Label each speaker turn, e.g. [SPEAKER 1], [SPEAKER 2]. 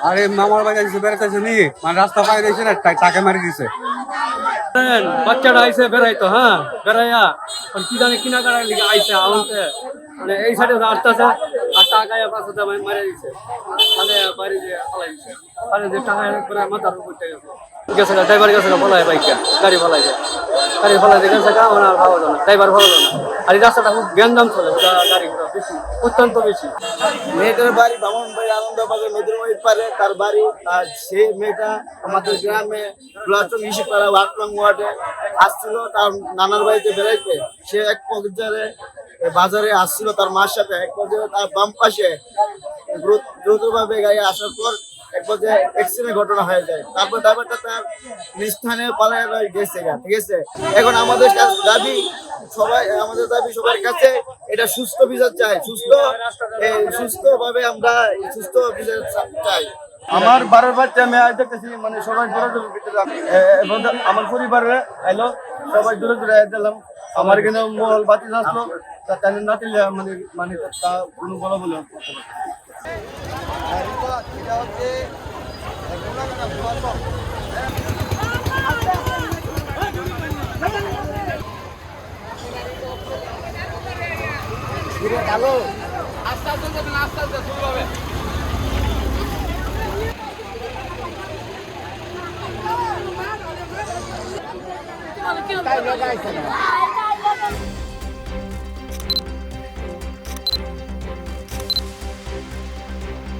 [SPEAKER 1] আরে মামার বাড়ি এসে বেড়াতেছে নি মানে রাস্তা পাই দিয়েছে না টাকা মারি দিছে বাচ্চাটা আইসে বেড়াইতো হ্যাঁ বেড়াইয়া কি জানি কিনা কাটার লিগে আইসে আমাকে মানে এই সাইডে আসতেছে আর টাকা পাঁচশো মারি দিছে মানে বাড়ি দিয়ে ফলাই দিছে মানে যে টাকা করে মাথার উপর গেছে ড্রাইভার গেছে ফলাই বাইকটা গাড়ি ফলাই যায় গাড়ি ফলাই দিয়ে গেছে ওনার ভালো না ড্রাইভার ভালো না আর এই রাস্তাটা খুব গ্যাঞ্জাম চলে গাড়ি বেশি অত্যন্ত বেশি।
[SPEAKER 2] মেয়েটার বাড়ি বামনবাড়ি আনন্দবাজার নদীর মধ্যে পারে তার বাড়ি। আর সে মেয়েটা আমাদের গ্রামে ব্লাচক ইসিপাড়া ৮ নং ওয়ার্ডে আসছিল তার নানার বাড়িতে বেড়াইতে। সে এক পর্যায়ে বাজারে আসছিল তার মার সাথে, এক পর্যায়ে তার বাম পাশে দ্রুতভাবে গাড়ি আসার পর এক পর্যায়ে অ্যাক্সিডেন্ট ঘটনা হয়ে যায়। তারপর ড্রাইভারটা তার স্থানে পালায় গেছে। ঠিক আছে, এখন আমাদের দাবি সবার কাছে এটা সুস্থ বিচার চাই, সুস্থভাবে আমরা সুস্থ বিচার চাই। আমার 12 বাচ্চা মেয়ে আজ দেখতেছি মানে সবাই দূরে দূরে ভিতরে এবং আমার পরিবারে এলো সবাই দূরে দূরে দিলাম। আমার এখানে মহল বাতি আসলো তাই না দিলে মানে মানে তা কোনো বলা বলে হ্যালো আস্তে আস্তে যাবেন, আস্তে আস্তে শুরু হবে। তাই লাগাইছে না